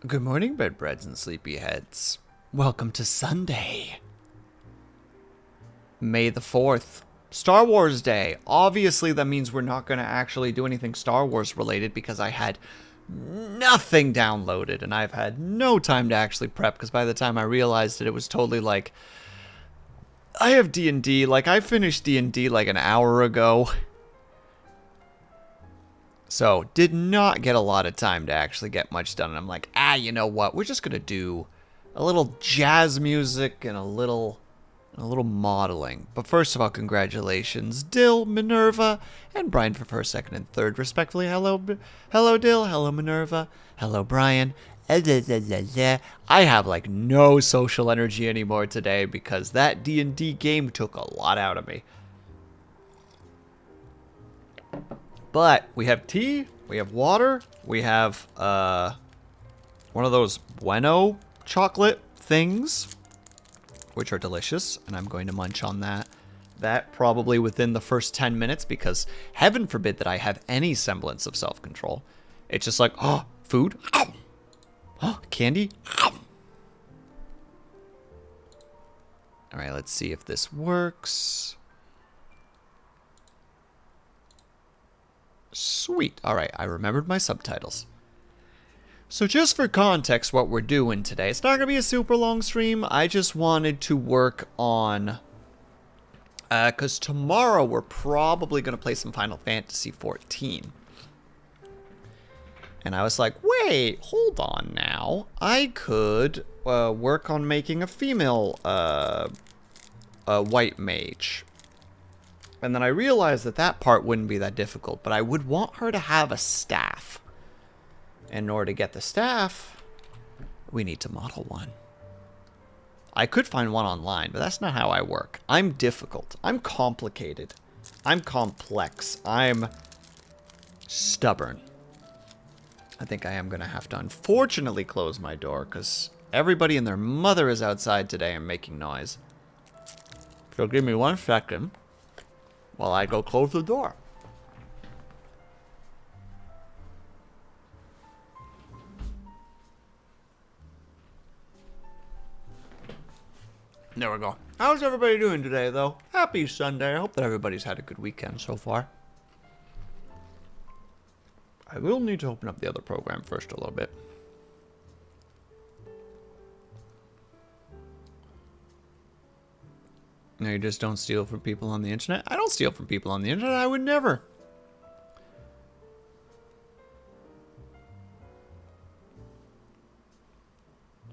Good morning, bedbreads and sleepyheads. Welcome to Sunday, May the 4th. Star Wars Day. Obviously, that means we're not going to actually do anything Star Wars related because I had nothing downloaded and I've had no time to actually prep because by the time I realized it was totally like, I have D&D, like I finished D&D like an hour ago. So, did not get a lot of time to actually get much done. And I'm like, you know what? We're just going to do a little jazz music and a little modeling. But first of all, congratulations, Dill, Minerva, and Brian for first, second, and third, respectfully. Hello, Dill. Hello, Minerva. Hello, Brian. I have like no social energy anymore today because that D&D game took a lot out of me. But we have tea, we have water, we have one of those Bueno chocolate things, which are delicious, and I'm going to munch on that. That probably within the first 10 minutes because heaven forbid that I have any semblance of self-control. It's just like, oh, food, oh, candy. All right, let's see if this works. Sweet. All right, I remembered my subtitles. So just for context, what we're doing today, it's not going to be a super long stream. I just wanted to work on, because tomorrow we're probably going to play some Final Fantasy 14. And I was like, wait, hold on now. I could work on making a female white mage. And then I realized that that part wouldn't be that difficult, but I would want her to have a staff. In order to get the staff, we need to model one. I could find one online, but that's not how I work. I'm difficult. I'm complicated. I'm complex. I'm stubborn. I think I am going to have to unfortunately close my door because everybody and their mother is outside today and making noise. So give me 1 second. While I go close the door. There we go. How's everybody doing today, though? Happy Sunday. I hope that everybody's had a good weekend so far. I will need to open up the other program first a little bit. No, you just don't steal from people on the internet? I don't steal from people on the internet. I would never.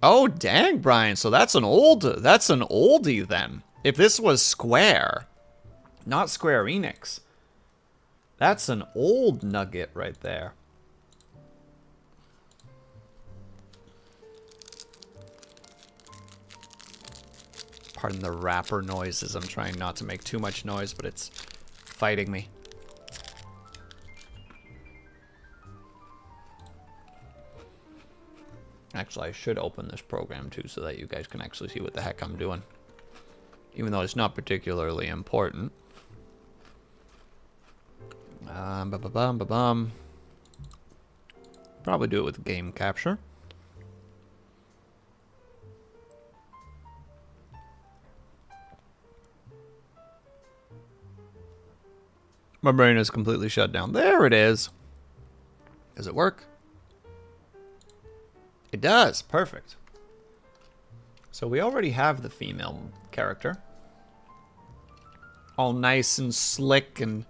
Oh, dang, Brian. So that's an oldie then. If this was Square, not Square Enix, that's an old nugget right there. Pardon the wrapper noises. I'm trying not to make too much noise, but it's fighting me. Actually, I should open this program too so that you guys can actually see what the heck I'm doing. Even though it's not particularly important. Probably do it with game capture. My brain is completely shut down. There it is. Does it work? It does. Perfect. So we already have the female character. All nice and slick and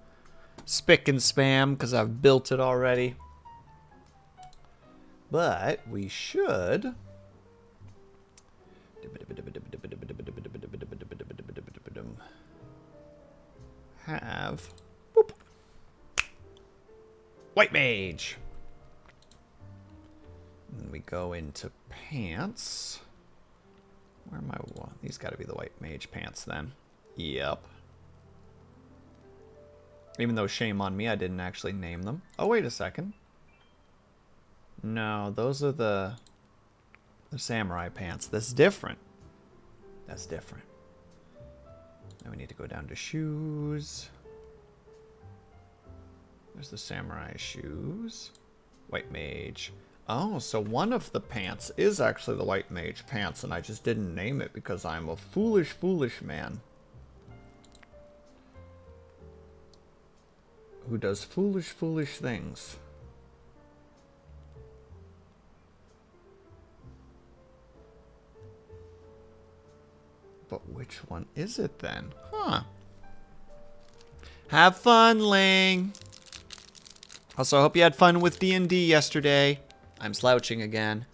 spick and spam because I've built it already. But we should... have... Boop. White mage. And we go into pants. Where am I? These got to be the white mage pants then. Yep. Even though shame on me, I didn't actually name them. Oh, wait a second. No, those are the samurai pants. That's different. That's different. Now we need to go down to shoes. There's the samurai shoes. White mage. Oh, so one of the pants is actually the white mage pants, and I just didn't name it because I'm a foolish, foolish man. Who does foolish, foolish things. But which one is it then? Huh. Have fun, Ling. Also, I hope you had fun with D&D yesterday. I'm slouching again.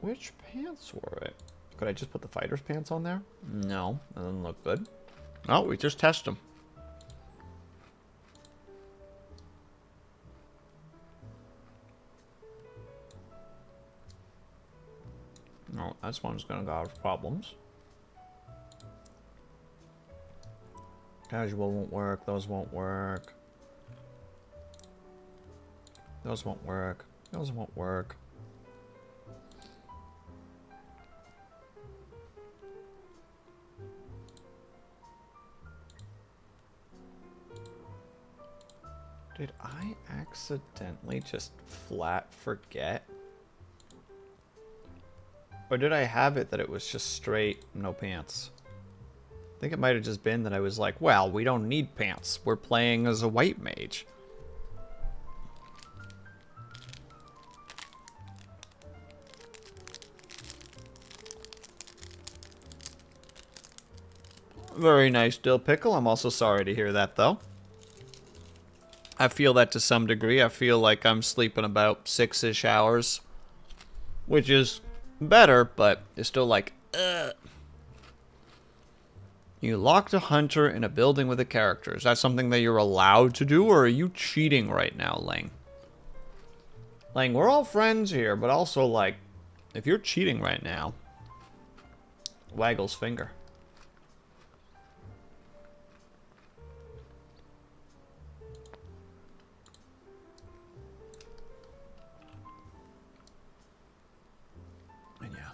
Which pants were it? Could I just put the fighter's pants on there? No, that doesn't look good. Oh, we just test them. No, this one's gonna cause problems. Casual won't work, those won't work. Those won't work, those won't work. Did I accidentally just flat forget? Or did I have it that it was just straight, no pants? I think it might have just been that I was like, well, we don't need pants. We're playing as a white mage. Very nice, Dill Pickle. I'm also sorry to hear that, though. I feel that to some degree. I feel like I'm sleeping about 6-ish hours. Which is better, but it's still like, ugh. You locked a hunter in a building with a character. Is that something that you're allowed to do, or are you cheating right now, Lang? Lang, we're all friends here, but also, like, if you're cheating right now, Waggle's finger. And yeah,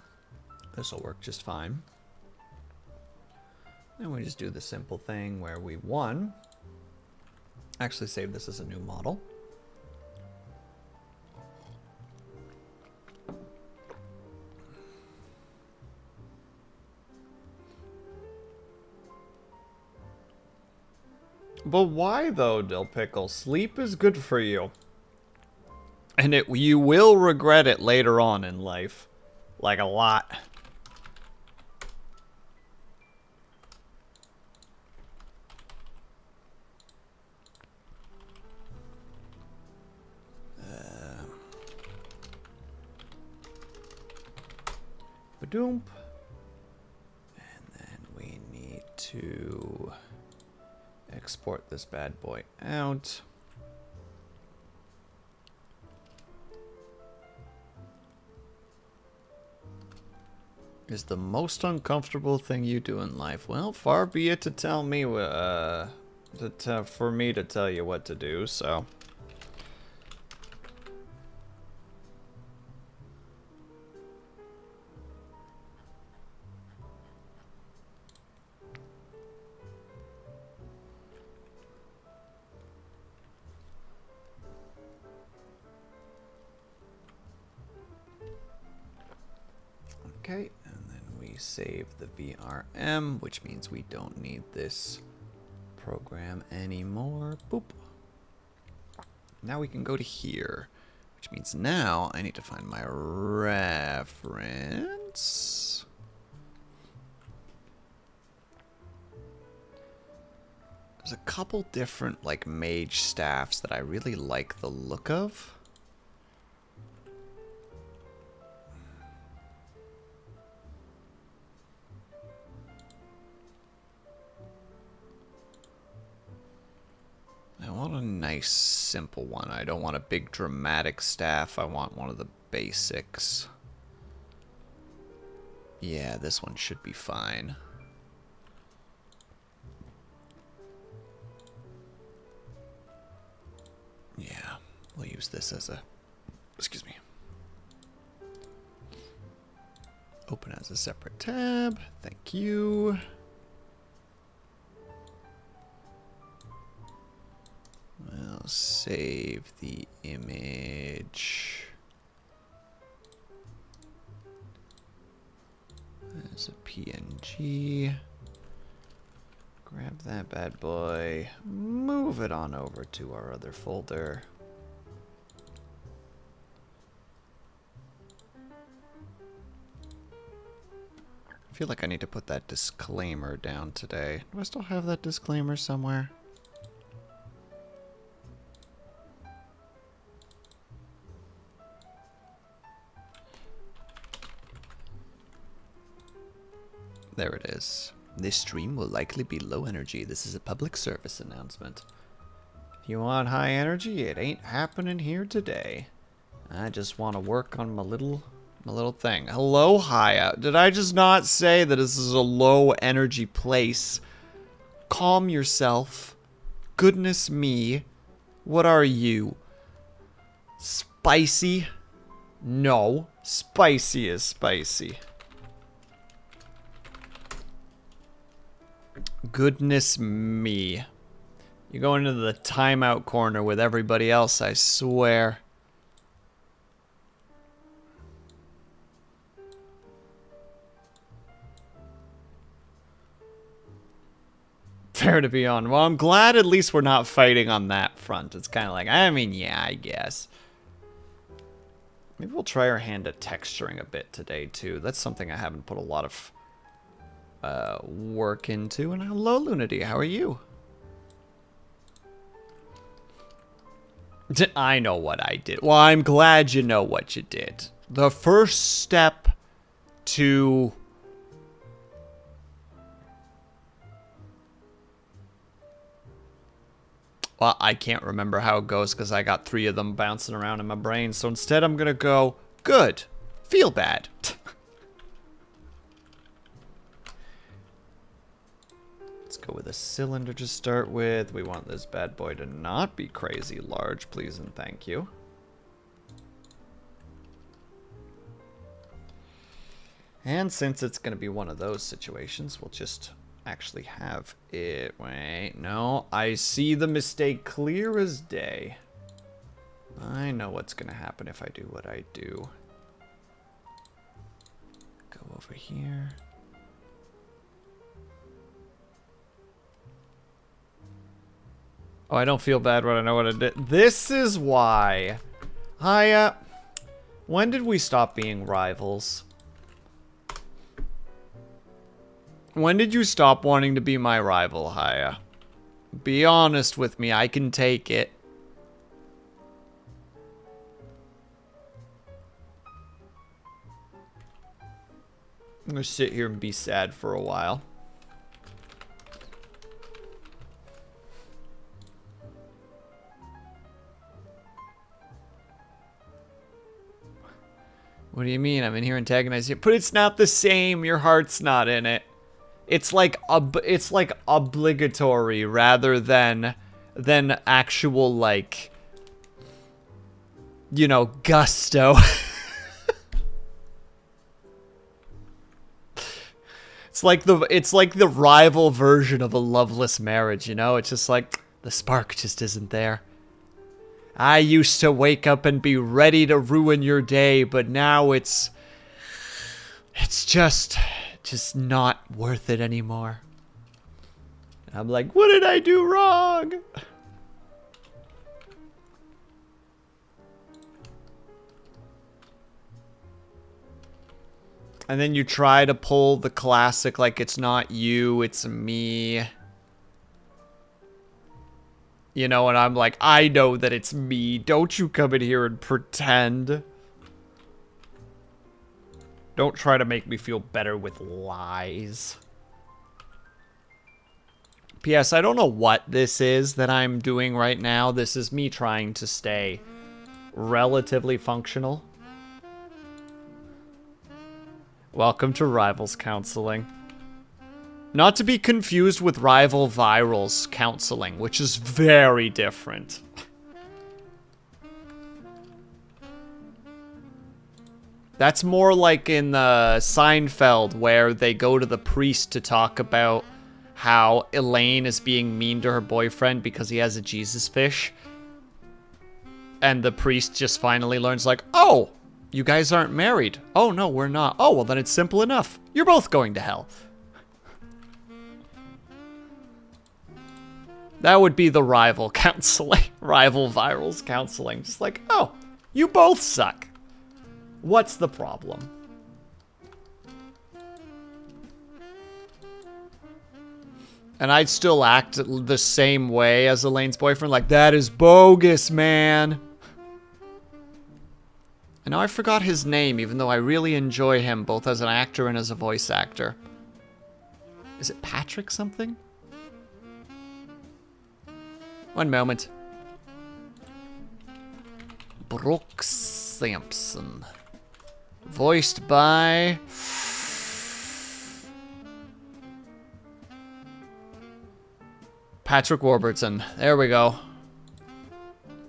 this will work just fine. And we just do the simple thing where we, one, actually save this as a new model. But why though, Dill Pickle? Sleep is good for you. And you will regret it later on in life. Like a lot. Badoomp. And then we need to export this bad boy out. Is the most uncomfortable thing you do in life? Well, far be it to tell me, for me to tell you what to do, so. Okay, and then we save the VRM, which means we don't need this program anymore. Boop. Now we can go to here, which means now I need to find my reference. There's a couple different, like, mage staffs that I really like the look of. I want a nice, simple one. I don't want a big, dramatic staff. I want one of the basics. Yeah, this one should be fine. Yeah, we'll use this as a... Excuse me. Open as a separate tab. Thank you. save the image. There's a PNG. Grab that bad boy. Move it on over to our other folder. I feel like I need to put that disclaimer down today. Do I still have that disclaimer somewhere? There it is. This stream will likely be low energy. This is a public service announcement. If you want high energy, it ain't happening here today. I just want to work on my little thing. Hello, Haya. Did I just not say that this is a low energy place? Calm yourself. Goodness me. What are you? Spicy? No. Spicy is spicy. Goodness me. You go into the timeout corner with everybody else, I swear. Fair to be on. Well, I'm glad at least we're not fighting on that front. It's kind of like, I mean, yeah, I guess. Maybe we'll try our hand at texturing a bit today, too. That's something I haven't put a lot of work into. And hello, Lunity, how are you? I know what I did. Well, I'm glad you know what you did. The first step to... Well, I can't remember how it goes because I got 3 of them bouncing around in my brain. So instead I'm going to go, good, feel bad. Let's go with a cylinder to start with. We want this bad boy to not be crazy large, please and thank you. And since it's going to be one of those situations, we'll just actually have it. Wait, no, I see the mistake clear as day. I know what's going to happen if I do what I do. Go over here. Oh, I don't feel bad when I know what I did. This is why. Hiya. When did we stop being rivals? When did you stop wanting to be my rival, Hiya? Be honest with me, I can take it. I'm gonna sit here and be sad for a while. What do you mean? I'm in here antagonizing you. But it's not the same. Your heart's not in it. It's like obligatory rather than actual, like, you know, gusto. It's like the rival version of a loveless marriage, you know? It's just like the spark just isn't there. I used to wake up and be ready to ruin your day, but now it's just not worth it anymore. And I'm like, what did I do wrong? And then you try to pull the classic, like, it's not you, it's me. You know, and I'm like, I know that it's me. Don't you come in here and pretend. Don't try to make me feel better with lies. P.S. I don't know what this is that I'm doing right now. This is me trying to stay relatively functional. Welcome to Rivals Counseling. Not to be confused with Rival Virals Counseling, which is very different. That's more like in Seinfeld, where they go to the priest to talk about how Elaine is being mean to her boyfriend because he has a Jesus fish. And the priest just finally learns like, oh, you guys aren't married. Oh, no, we're not. Oh, well, then it's simple enough. You're both going to hell. That would be the rival counseling. Rival virals counseling. Just like, oh, you both suck. What's the problem? And I'd still act the same way as Elaine's boyfriend. Like, that is bogus, man. And now I forgot his name, even though I really enjoy him, both as an actor and as a voice actor. Is it Patrick something? One moment. Brooke Sampson. Voiced by... Patrick Warburton. There we go.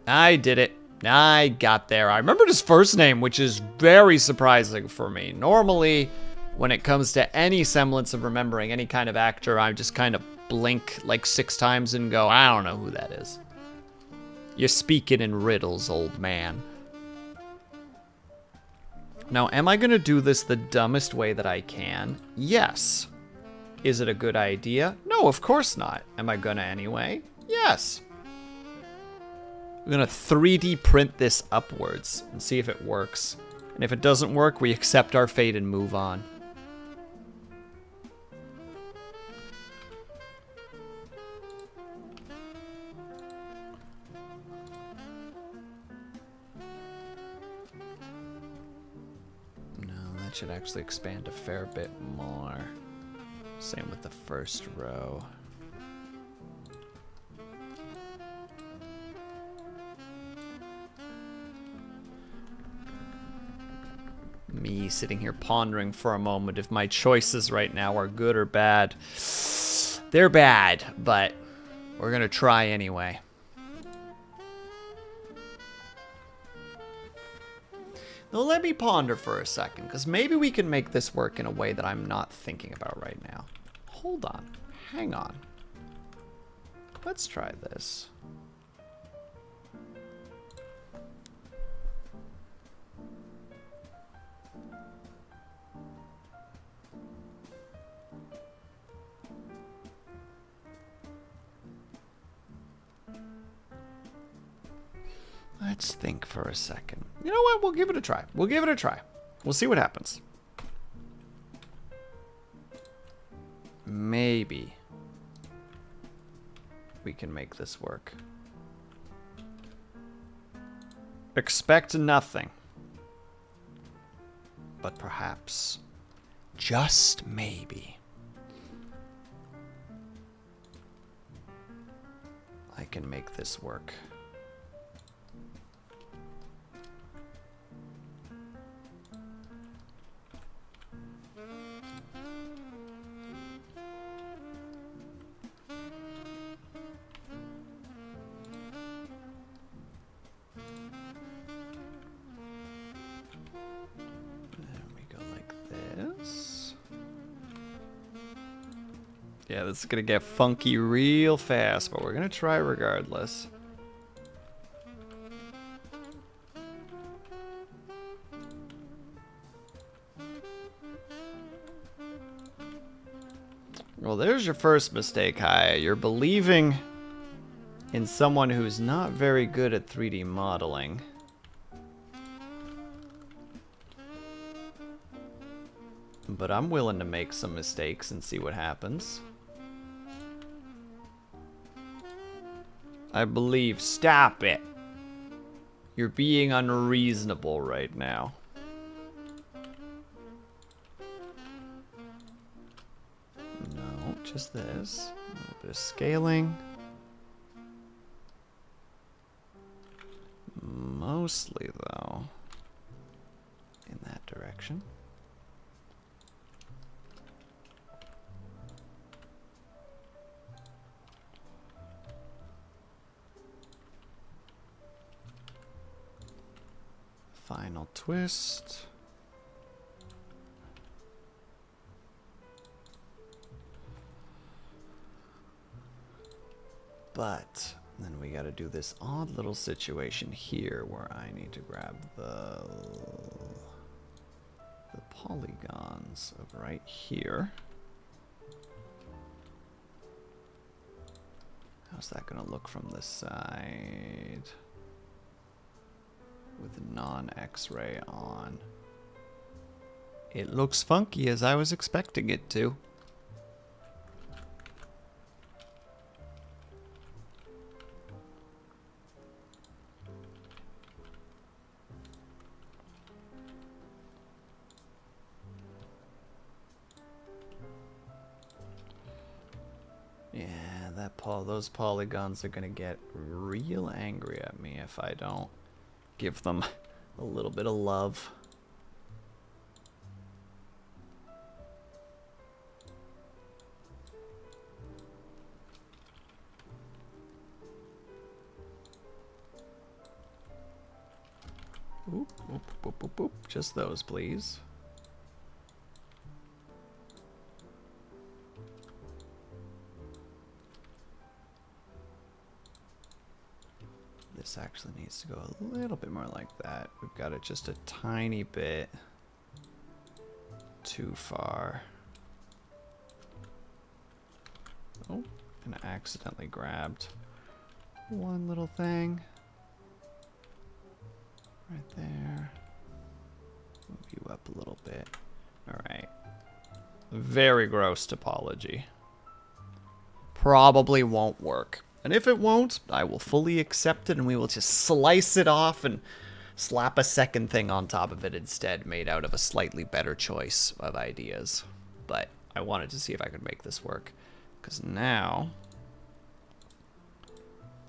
I did it. I got there. I remembered his first name, which is very surprising for me. Normally, when it comes to any semblance of remembering any kind of actor, I just kind of blink like 6 times and go, I don't know who that is. You're speaking in riddles, old man. Now, am I going to do this the dumbest way that I can? Yes. Is it a good idea? No, of course not. Am I gonna anyway? Yes. We're gonna 3D print this upwards and see if it works. And if it doesn't work, we accept our fate and move on. No, that should actually expand a fair bit more. Same with the first row. Me sitting here pondering for a moment if my choices right now are good or bad. They're bad, but we're gonna try anyway. Now let me ponder for a second, because maybe we can make this work in a way that I'm not thinking about right now. Hold on. Hang on. Let's try this. Let's think for a second. You know what? We'll give it a try. We'll give it a try. We'll see what happens. Maybe we can make this work. Expect nothing. But perhaps, just maybe, I can make this work. Yeah, this is gonna get funky real fast, but we're gonna try regardless. Well, there's your first mistake, Haya. You're believing in someone who's not very good at 3D modeling. But I'm willing to make some mistakes and see what happens. I believe. Stop it. You're being unreasonable right now. No, just this. A little bit of scaling. Mostly, though, in that direction. Final twist. But Then we got to do this odd little situation here where I need to grab the polygons of right here. How's that going to look from the side with non-X-ray on? It looks funky as I was expecting it to. Yeah, those polygons are gonna get real angry at me if I don't give them a little bit of love. Oop, oop, oop, oop, oop. Just those, please. This actually needs to go a little bit more like that. We've got it just a tiny bit too far. Oh, and I accidentally grabbed one little thing. Right there. Move you up a little bit. Alright. Very gross topology. Probably won't work. And if it won't, I will fully accept it and we will just slice it off and slap a second thing on top of it instead, made out of a slightly better choice of ideas. But I wanted to see if I could make this work. Because now...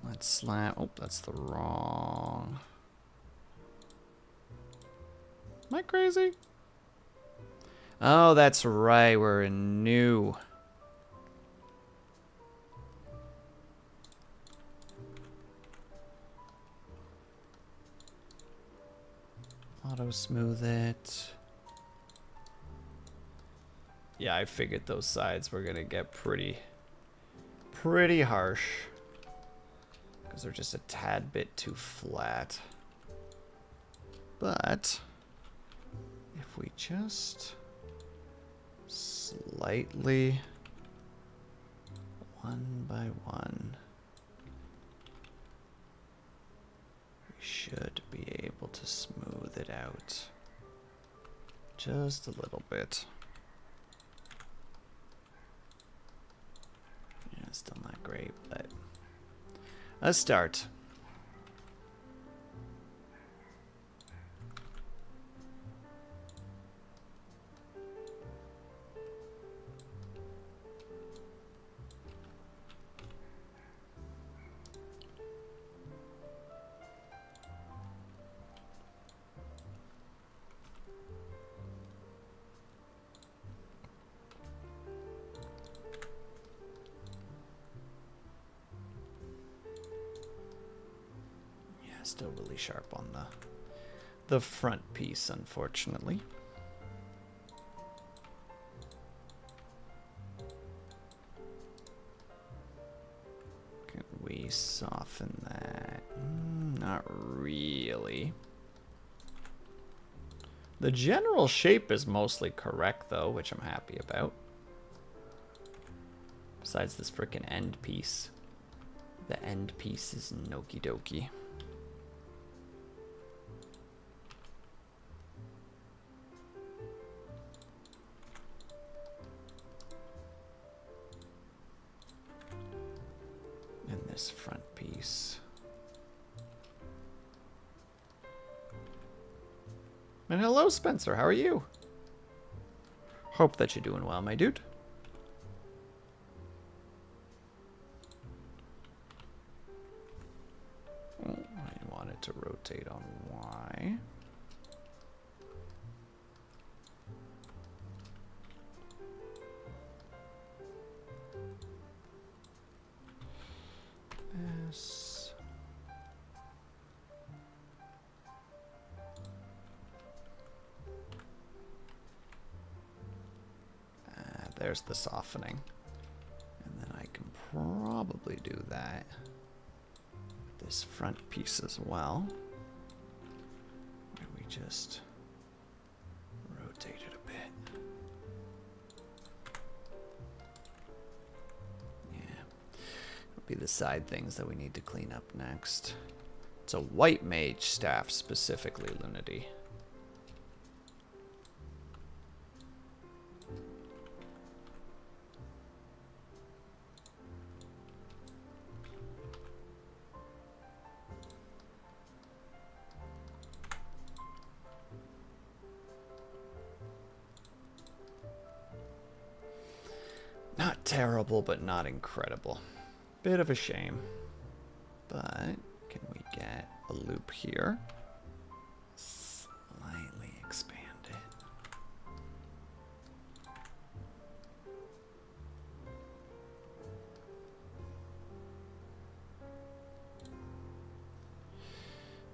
let's slap... oh, that's the wrong... am I crazy? Oh, that's right. We're in new. Auto smooth it. Yeah, I figured those sides were gonna get pretty harsh. Because they're just a tad bit too flat. But... if we just slightly, one by one, we should be able to smooth it out just a little bit. Yeah, still not great, but a start. Still really sharp on the front piece, unfortunately. Can we soften that? Not really. The general shape is mostly correct, though, which I'm happy about. Besides this frickin' end piece. The end piece is noki doki. This front piece. And hello, Spencer. How are you? Hope that you're doing well, my dude. Oh, I want it to rotate on Y. S. There's the softening. And then I can probably do that this front piece as well. Where we just rotate it a bit. Yeah. It'll be the side things that we need to clean up next. It's a white mage staff specifically, Lunity. Not terrible, but not incredible. Bit of a shame. But can we get a loop here? Slightly expand it.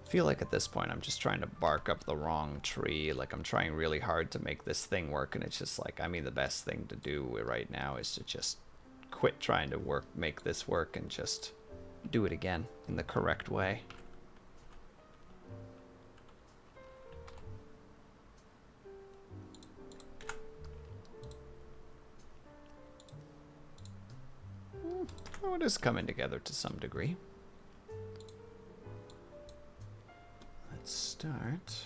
I feel like at this point I'm just trying to bark up the wrong tree. Like I'm trying really hard to make this thing work, and it's just like, I mean, the best thing to do right now is to just quit trying to make this work and just do it again in the correct way. Oh, it is coming together to some degree. Let's start.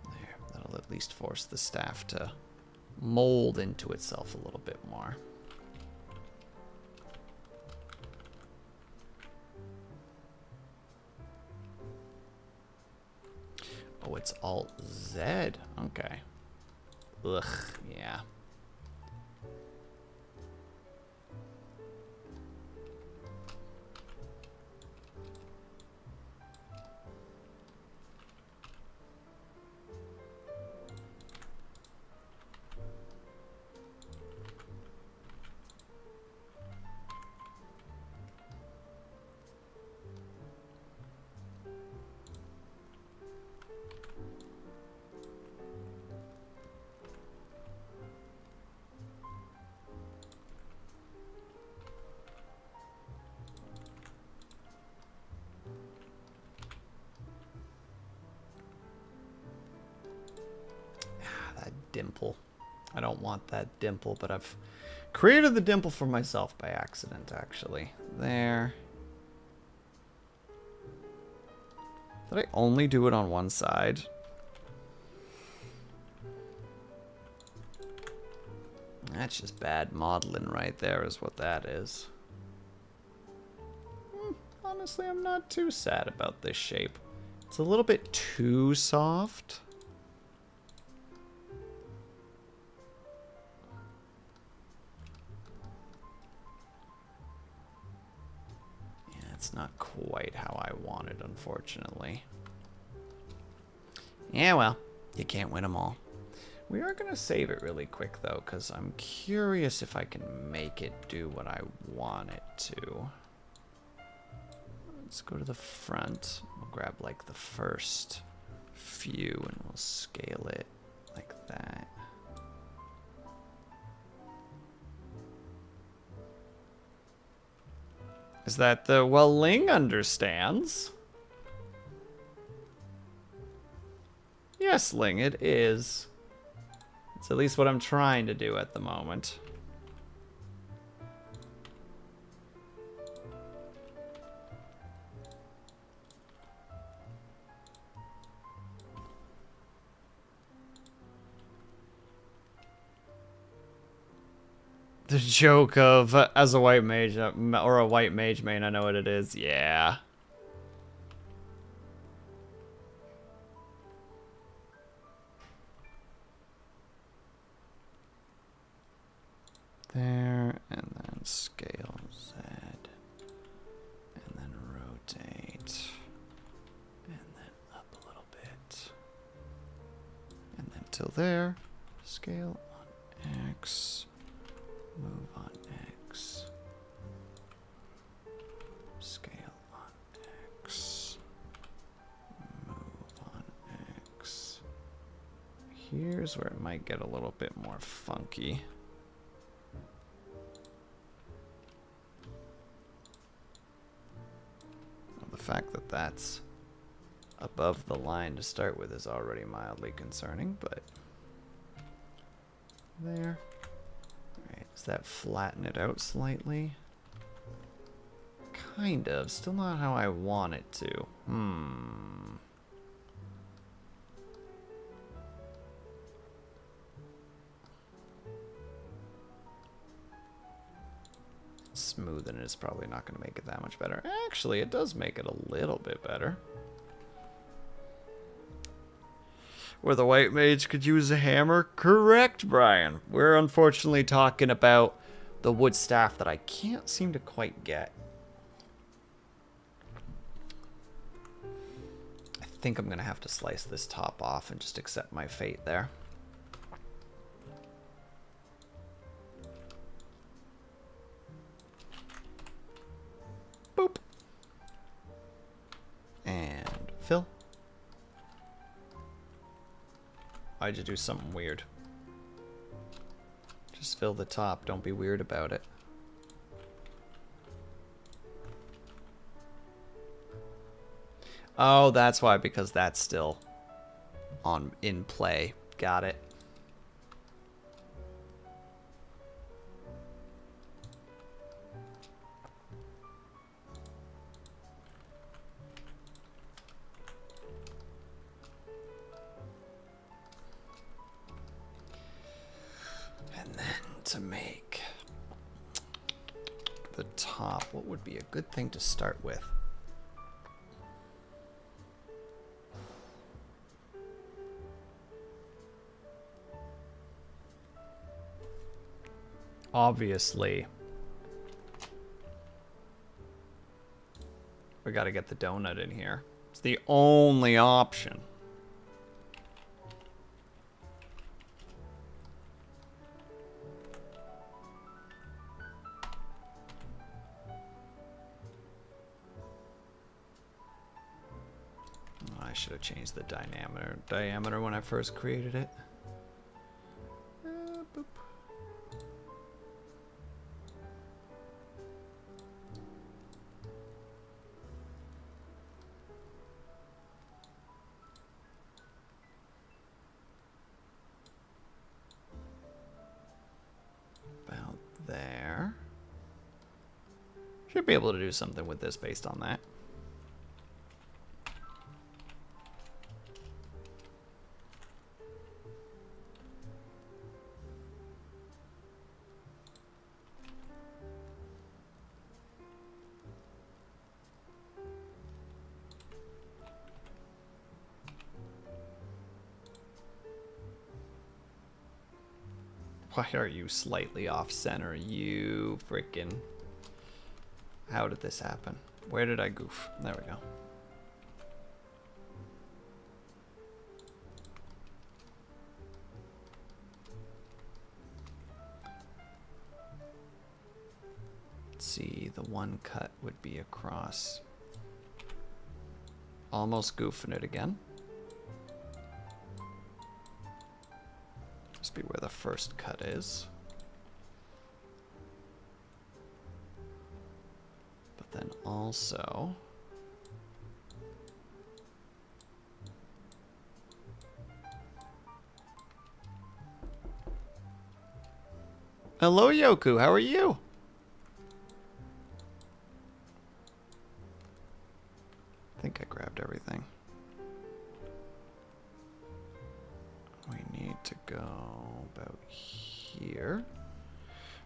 There, that'll at least force the staff to mold into itself a little bit more. Oh, it's Alt Z. Okay. Ugh, yeah. Dimple. I don't want that dimple, but I've created the dimple for myself by accident, actually. There. Did I only do it on one side? That's just bad modeling right there is what that is. Honestly, I'm not too sad about this shape. It's a little bit too soft. It's not quite how I wanted, unfortunately. Yeah, well, you can't win them all. We are going to save it really quick, though, because I'm curious if I can make it do what I want it to. Let's go to the front. We'll grab, like, the first few, and we'll scale it like that. Is that the, well, Ling understands? Yes, Ling, it is. It's at least what I'm trying to do at the moment. The joke of, as a white mage, or a white mage main, I know what it is. Yeah. There, and then scale Z, and then rotate, and then up a little bit, and then till there, scale on X. Move on X. Scale on X. Move on X. Here's where it might get a little bit more funky. Well, the fact that that's above the line to start with is already mildly concerning, but there. Alright, does that flatten it out slightly? Kind of. Still not how I want it to. Smoothing it is probably not going to make it that much better. Actually, it does make it a little bit better. Where the white mage could use a hammer? Correct, Brian. We're unfortunately talking about the wood staff that I can't seem to quite get. I think I'm going to have to slice this top off and just accept my fate there. Boop. And fill. Why'd you do something weird? Just fill the top. Don't be weird about it. Oh, that's why, because that's still in play. Got it. And then to make the top, what would be a good thing to start with? Obviously, we got to get the donut in here. It's the only option. I should have changed the diameter when I first created it. Boop. About there. Should be able to do something with this based on that. Why are you slightly off center? You freaking... How did this happen? Where did I goof? There we go. Let's see, the one cut would be across. Almost goofing it again. Must be where the first cut is. But then also... Hello, Yoku. How are you? I think I grabbed everything. We need to go about here.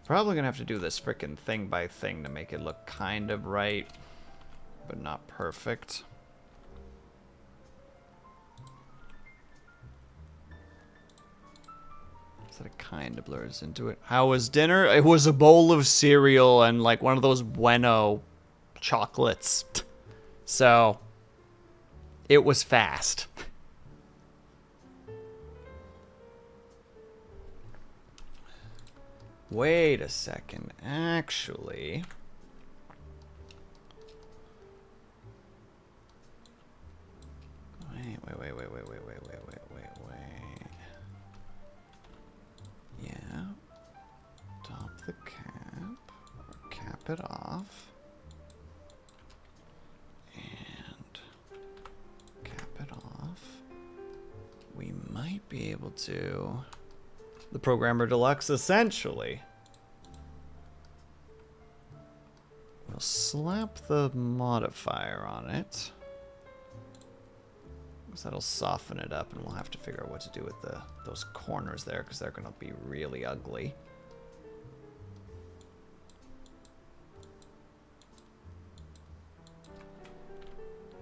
Probably gonna have to do this frickin' thing by thing to make it look kind of right, but not perfect. So that it kind of blurs into it. How was dinner? It was a bowl of cereal and like one of those Bueno chocolates. So, it was fast. Wait a second. Actually... Wait. cap it off. And cap it off. We might be able to... The Programmer Deluxe, essentially. We'll slap the modifier on it. Because that'll soften it up, and we'll have to figure out what to do with those corners there, because they're going to be really ugly.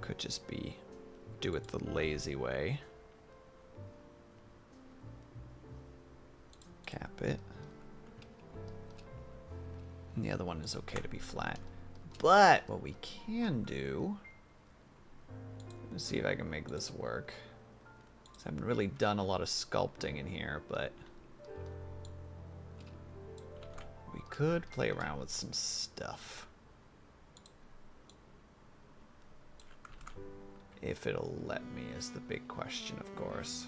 Could just be do it the lazy way. Cap it. And the other one is okay to be flat. But what we can do... Let's see if I can make this work. I haven't really done a lot of sculpting in here, but... we could play around with some stuff. If it'll let me is the big question, of course.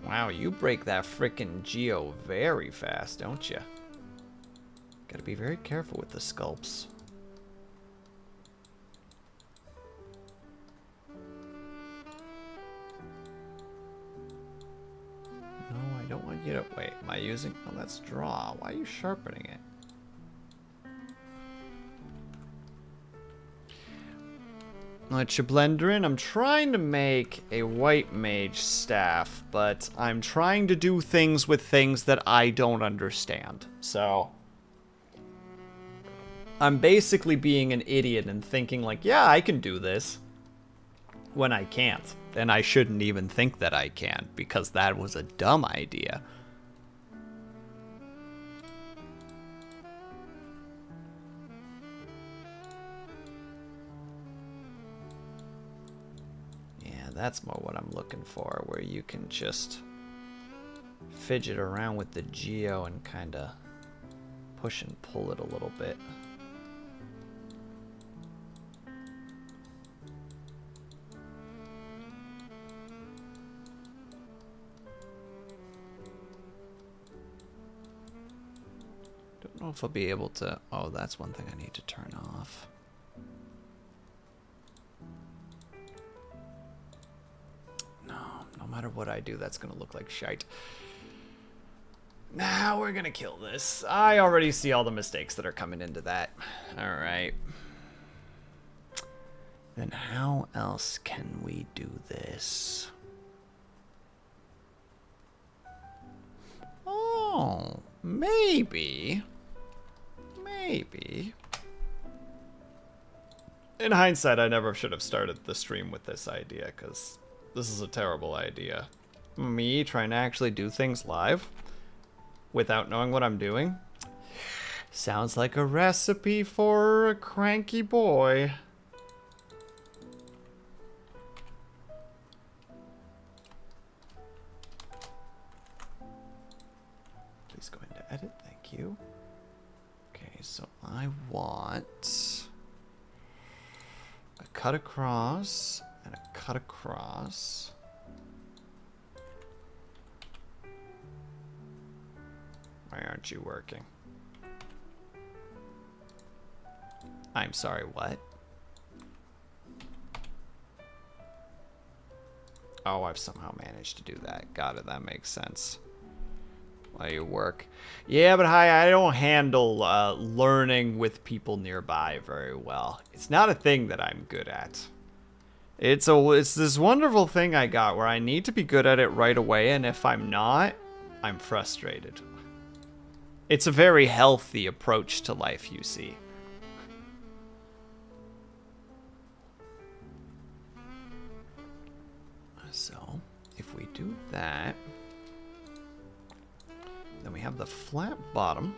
Wow, you break that frickin' geo very fast, don't you? Gotta be very careful with the sculpts. No, I don't want you to... Wait, am I using... Oh, that's draw. Why are you sharpening it? Let your blender in. I'm trying to make a white mage staff, but I'm trying to do things with things that I don't understand. So I'm basically being an idiot and thinking like, yeah, I can do this when I can't. And I shouldn't even think that I can, because that was a dumb idea. That's more what I'm looking for, where you can just fidget around with the geo and kind of push and pull it a little bit. Don't know if I'll be able to... Oh, that's one thing I need to turn off. No matter what I do, that's going to look like shite. Now we're going to kill this. I already see all the mistakes that are coming into that. Alright. Then how else can we do this? Oh, maybe. Maybe. In hindsight, I never should have started the stream with this idea, because... this is a terrible idea. Me trying to actually do things live without knowing what I'm doing. Sounds like a recipe for a cranky boy. Please go into edit. Thank you. Okay, so I want a cut across. And a cut across. Why aren't you working? I'm sorry, what? Oh, I've somehow managed to do that. Got it, that makes sense. While you work. Yeah, but hi, I don't handle learning with people nearby very well. It's not a thing that I'm good at. It's this wonderful thing I got where I need to be good at it right away, and if I'm not, I'm frustrated. It's a very healthy approach to life, you see. So, if we do that, then we have the flat bottom.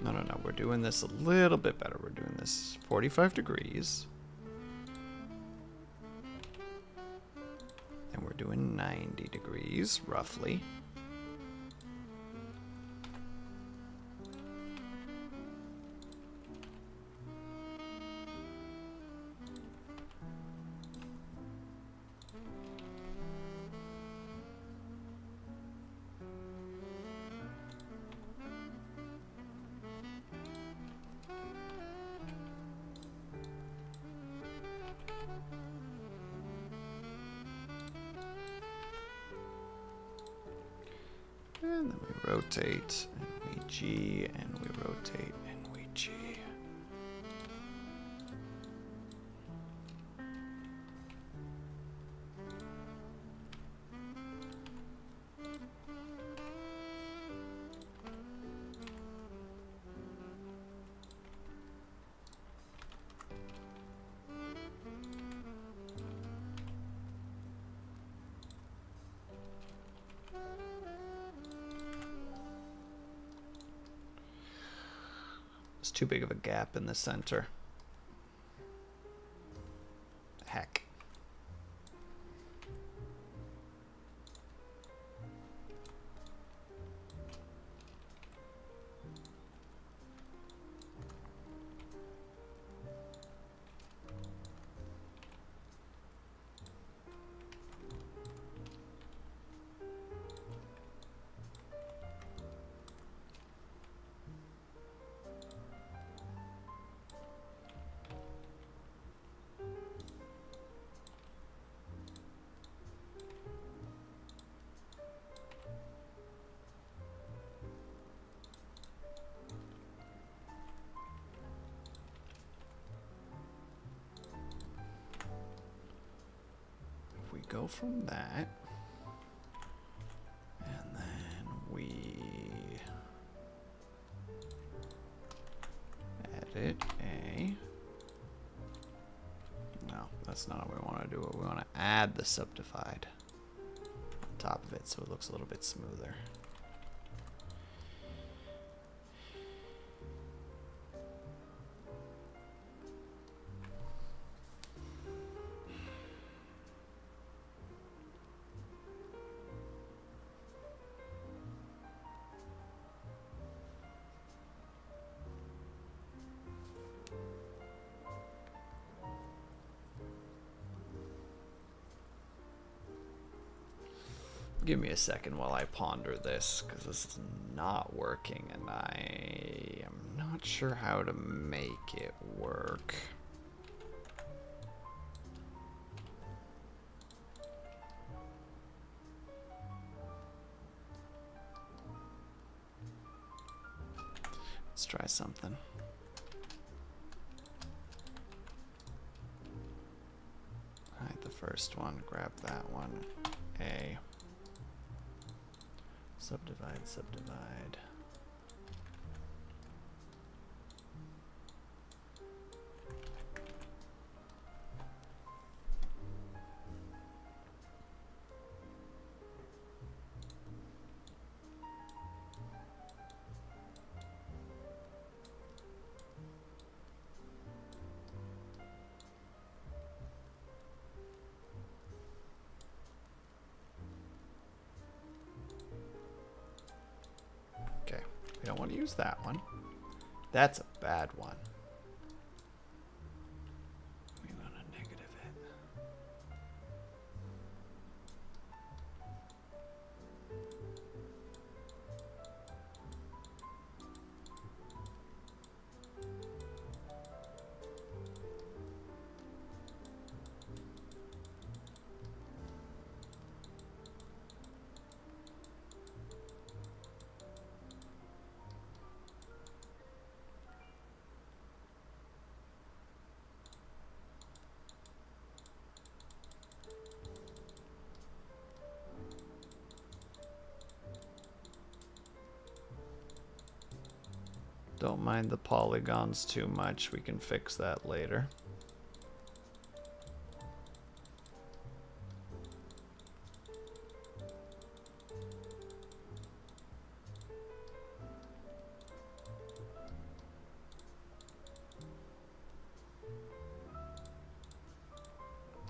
No, we're doing this a little bit better. We're doing this 45 degrees. And we're doing 90 degrees, roughly. And then we rotate, and we G, and we rotate, and we G. It's too big of a gap in the center. Heck. Go from that, and then we edit a. No, that's not what we want to do. We want to add the subdivide on top of it so it looks a little bit smoother. Give me a second while I ponder this, because this is not working, and I am not sure how to make it work. Let's try something. Alright, the first one, grab that one. A. Subdivide, subdivide. We don't want to use that one. That's a bad one. We want to negative it. Don't mind the polygons too much. We can fix that later.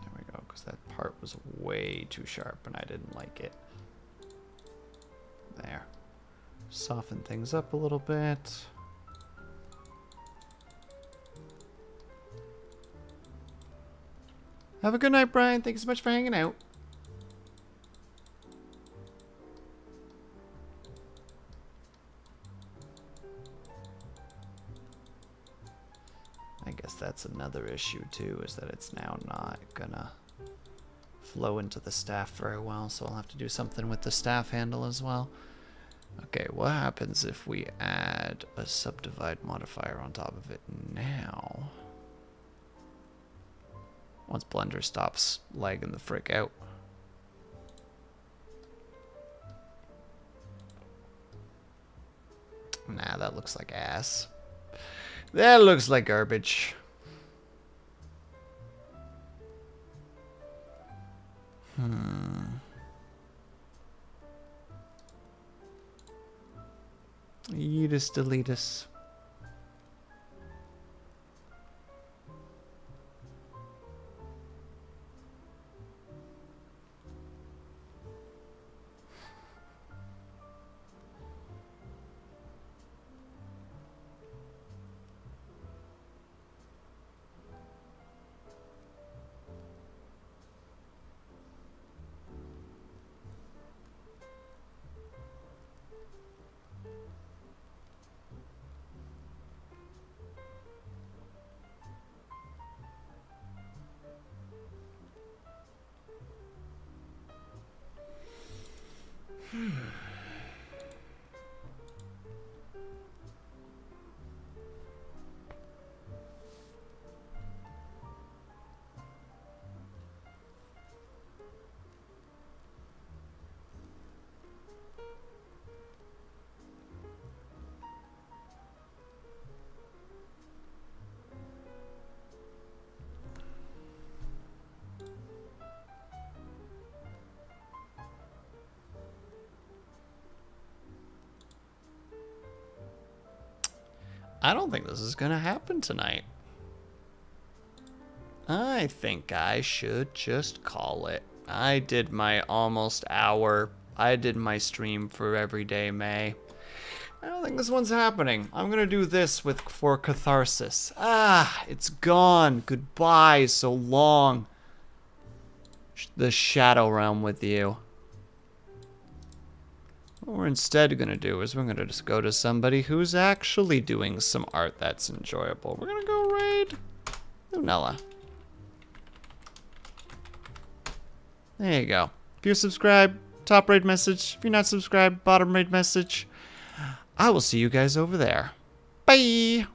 There we go, because that part was way too sharp and I didn't like it. There. Soften things up a little bit. Have a good night, Brian. Thank you so much for hanging out. I guess that's another issue too, is that it's now not gonna flow into the staff very well, so I'll have to do something with the staff handle as well. Okay, what happens if we add a subdivide modifier on top of it now? Once Blender stops lagging the frick out. Nah, that looks like ass. That looks like garbage. Yeetus deletus. I don't think this is gonna happen tonight. I think I should just call it. I did my almost hour. I did my stream for Everyday May. I don't think this one's happening. I'm gonna do this for catharsis. Ah, it's gone. Goodbye, so long. The Shadow Realm with you. What we're instead gonna do is we're gonna just go to somebody who's actually doing some art that's enjoyable. We're gonna go raid Lunella. There you go. If you're subscribed, top raid message. If you're not subscribed, bottom raid message. I will see you guys over there. Bye!